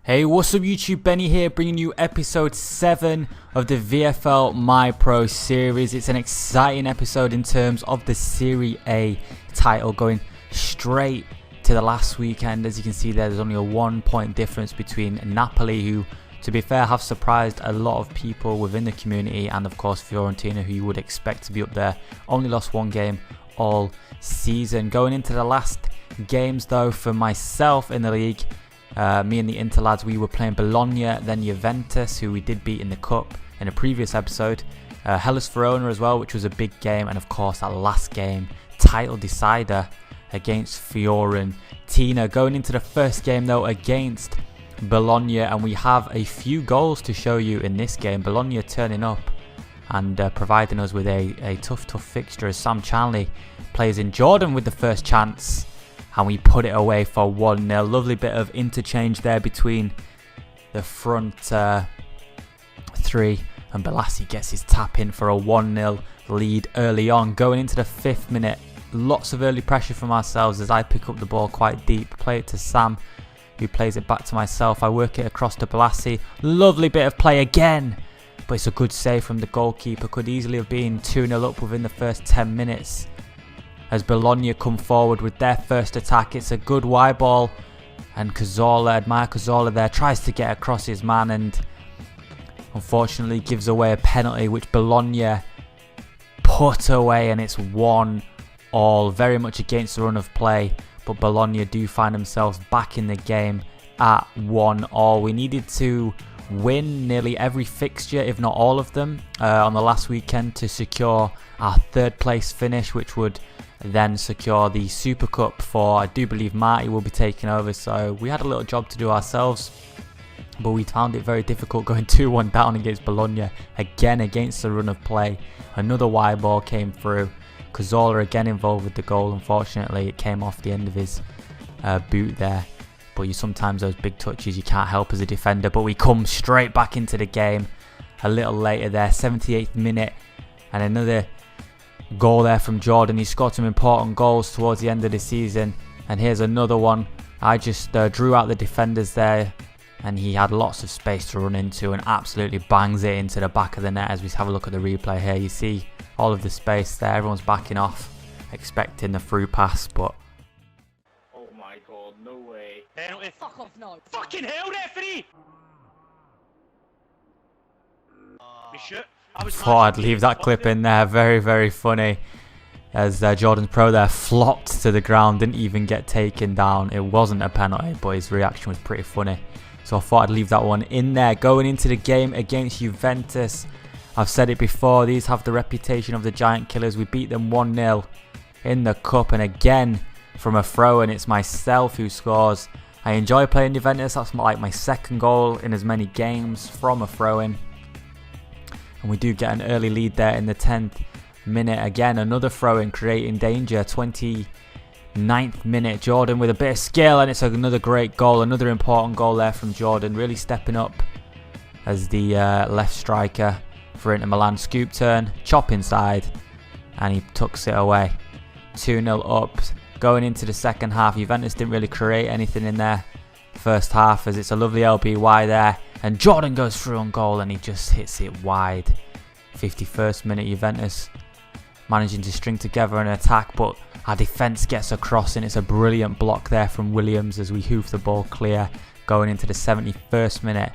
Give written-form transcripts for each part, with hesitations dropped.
Hey, what's up YouTube? Benny here, bringing you episode 7 of the VFL My Pro series. It's an exciting episode in terms of the Serie A title, going straight to the last weekend. As you can see there's only a 1 point difference between Napoli, who to be fair have surprised a lot of people within the community, and of course Fiorentina, who you would expect to be up there. Only lost one game all season. Going into the last games though for myself in the league, me and the Inter lads, we were playing Bologna, then Juventus, who we did beat in the cup in a previous episode, Hellas Verona as well, which was a big game, and of course that last game, title decider against Fiorentina. Going into the first game though against Bologna, and we have a few goals to show you in this game. Bologna turning up and providing us with a tough fixture, as Sam Charnley plays in Jordan with the first chance, and we put it away for 1-0. Lovely bit of interchange there between the front three, and Balassi gets his tap in for a 1-0 lead early on. Going into the 5th minute, lots of early pressure from ourselves as I pick up the ball quite deep, play it to Sam, who plays it back to myself. I work it across to Balassi. Lovely bit of play again, but it's a good save from the goalkeeper. Could easily have been 2-0 up within the first 10 minutes. As Bologna come forward with their first attack, it's a good wide ball, and Admire Cazorla there tries to get across his man and unfortunately gives away a penalty, which Bologna put away, and it's 1-1, very much against the run of play, but Bologna do find themselves back in the game at 1-1. We needed to win nearly every fixture, if not all of them, on the last weekend to secure our 3rd place finish, which would then secure the Super Cup for, I do believe Marty will be taking over. So we had a little job to do ourselves, but we found it very difficult going 2-1 down against Bologna, again against the run of play. Another wide ball came through, Cazorla again involved with the goal. Unfortunately it came off the end of his boot there, but you sometimes, those big touches, you can't help as a defender. But we come straight back into the game a little later there, 78th minute, and another goal there from Jordan. He scored some important goals towards the end of the season, and here's another one. I just drew out the defenders there, and he had lots of space to run into and absolutely bangs it into the back of the net. As we have a look at the replay here, you see all of the space there. Everyone's backing off, expecting the through pass, but oh my god, no way. Penalty. Fuck off, no. Fucking hell, referee! We shoot. thought I'd leave that clip in there. Very funny, as Jordan's Pro there flopped to the ground, didn't even get taken down. It wasn't a penalty, but his reaction was pretty funny, so I thought I'd leave that one in there. Going into the game against Juventus, I've said it before, these have the reputation of the giant killers. We beat them 1-0 in the cup, and again from a throw, and it's myself who scores. I enjoy playing Juventus. That's like my 2nd goal in as many games from a throw-in. And we do get an early lead there in the 10th minute. Again, another throw-in creating danger. 29th minute, Jordan with a bit of skill, and it's another great goal. Another important goal there from Jordan, really stepping up as the left striker for Inter Milan. Scoop turn, chop inside, and he tucks it away. 2-0 up. Going into the second half, Juventus didn't really create anything in their first half, as it's a lovely LBY there, and Jordan goes through on goal and he just hits it wide. 51st minute, Juventus managing to string together an attack, but our defence gets across, and it's a brilliant block there from Williams as we hoof the ball clear. Going into the 71st minute,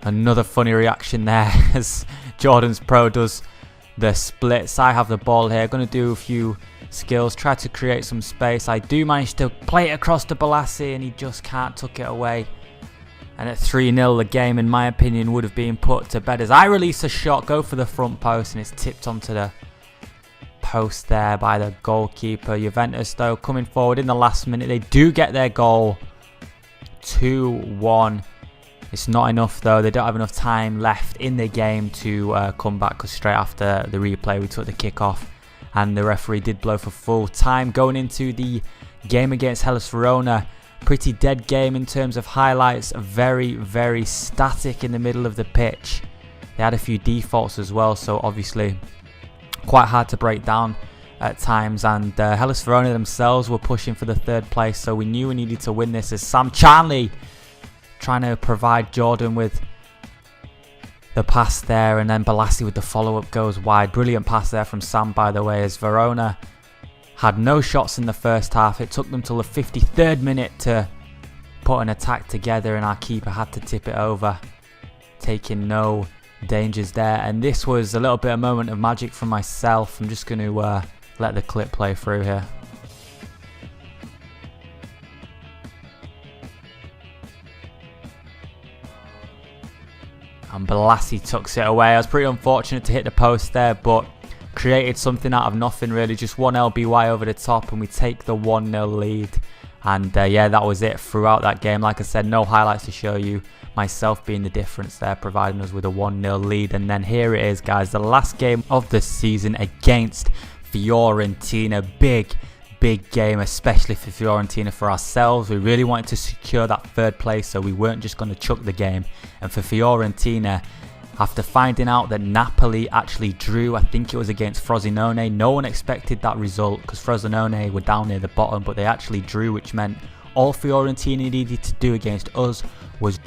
another funny reaction there as Jordan's Pro does the splits. I have the ball here, going to do a few skills, try to create some space. I do manage to play it across to Balassi, and he just can't tuck it away. And at 3-0, the game, in my opinion, would have been put to bed as I release a shot, go for the front post, and it's tipped onto the post there by the goalkeeper. Juventus, though, coming forward in the last minute. They do get their goal, 2-1. It's not enough, though. They don't have enough time left in the game to come back, because straight after the replay, we took the kick off, and the referee did blow for full time. Going into the game against Hellas Verona, pretty dead game in terms of highlights. Very static in the middle of the pitch. They had a few defaults as well, so obviously quite hard to break down at times. And Hellas Verona themselves were pushing for the 3rd place, so we knew we needed to win this, as Sam Charnley trying to provide Jordan with the pass there, and then Balassi with the follow-up goes wide. Brilliant pass there from Sam, by the way, as Verona had no shots in the first half. It took them till the 53rd minute to put an attack together, and our keeper had to tip it over, taking no dangers there. And this was a little bit of moment of magic for myself. I'm just going to let the clip play through here. And Balassi tucks it away. I was pretty unfortunate to hit the post there, but created something out of nothing really. Just one LBY over the top, and we take the 1-0 lead. And yeah, that was it throughout that game. Like I said, no highlights to show you. Myself being the difference there, providing us with a 1-0 lead. And then here it is, guys, the last game of the season against Fiorentina. Big game, especially for Fiorentina, for ourselves. We really wanted to secure that third place, so we weren't just going to chuck the game. And for Fiorentina, after finding out that Napoli actually drew, I think it was against Frosinone, no one expected that result because Frosinone were down near the bottom, but they actually drew, which meant all Fiorentina needed to do against us was,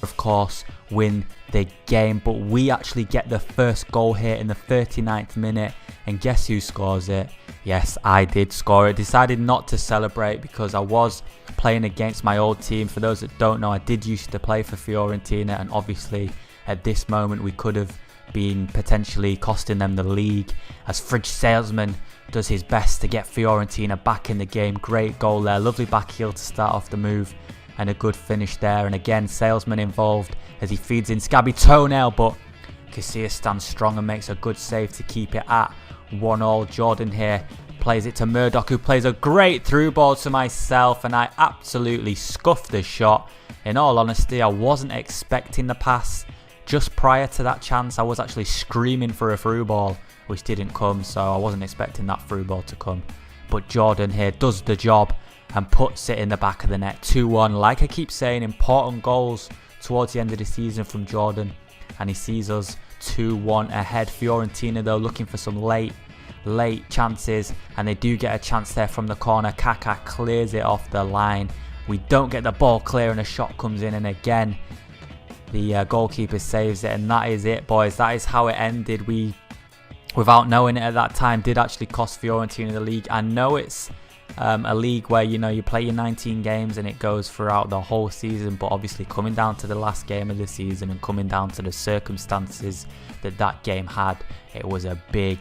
of course, win the game. But we actually get the first goal here in the 39th minute, and guess who scores it? Yes, I did score it. Decided not to celebrate because I was playing against my old team. For those that don't know, I did used to play for Fiorentina, and obviously at this moment we could have been potentially costing them the league, as Fridge Salesman does his best to get Fiorentina back in the game. Great goal there, lovely back heel to start off the move, and a good finish there. And again, Salesman involved as he feeds in Scabby Toenail, but Casillas stands strong and makes a good save to keep it at 1-1. Jordan here plays it to Murdoch, who plays a great through ball to myself, and I absolutely scuffed the shot. In all honesty, I wasn't expecting the pass. Just prior to that chance, I was actually screaming for a through ball, which didn't come, so I wasn't expecting that through ball to come. But Jordan here does the job and puts it in the back of the net. 2-1. Like I keep saying, important goals towards the end of the season from Jordan, and he sees us 2-1 ahead. Fiorentina, though, looking for some late chances, and they do get a chance there from the corner. Kaká clears it off the line. We don't get the ball clear, and a shot comes in, and again the goalkeeper saves it, and that is it, boys. That is how it ended. We, without knowing it at that time, did actually cost Fiorentina the league. I know it's a league where, you know, you play your 19 games and it goes throughout the whole season, but obviously coming down to the last game of the season and coming down to the circumstances that game had, it was a big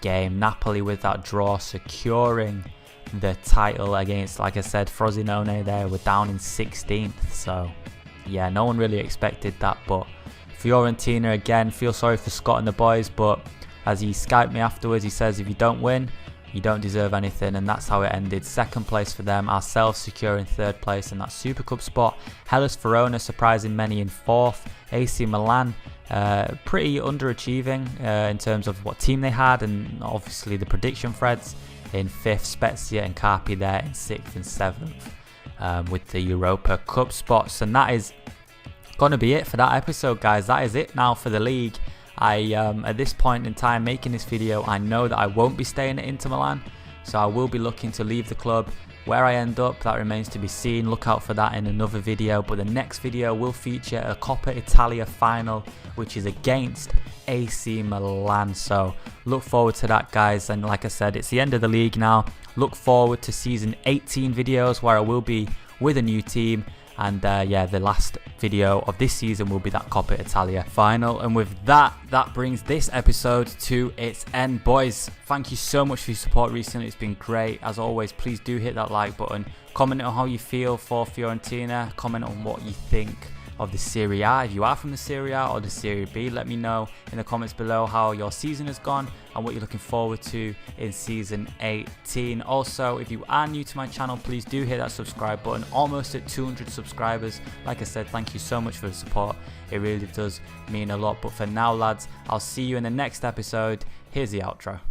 game. Napoli with that draw securing the title against, like I said, Frosinone there. We're down in 16th, so yeah, no one really expected that. But Fiorentina, again, feel sorry for Scott and the boys, but as he Skyped me afterwards, he says if you don't win, you don't deserve anything, and that's how it ended. Second place for them, ourselves securing third place in that Super Cup spot. Hellas Verona surprising many in fourth. AC Milan pretty underachieving in terms of what team they had, and obviously the prediction threads in fifth. Spezia and Carpi there in sixth and seventh with the Europa Cup spots. And that is going to be it for that episode, guys. That is it now for the league. At this point in time making this video, I know that I won't be staying at Inter Milan, so I will be looking to leave the club. Where I end up, that remains to be seen. Look out for that in another video, but the next video will feature a Coppa Italia final, which is against AC Milan. So look forward to that, guys. And like I said, it's the end of the league now. Look forward to season 18 videos where I will be with a new team. And yeah, the last video of this season will be that Coppa Italia final. And with that, that brings this episode to its end. Boys, thank you so much for your support recently. It's been great. As always, please do hit that like button. Comment on how you feel for Fiorentina. Comment on what you think of the Serie A. If you are from the Serie A or the Serie B, let me know in the comments below how your season has gone and what you're looking forward to in season 18. Also, if you are new to my channel, please do hit that subscribe button. Almost at 200 subscribers. Like I said, thank you so much for the support. It really does mean a lot. But for now, lads, I'll see you in the next episode. Here's the outro.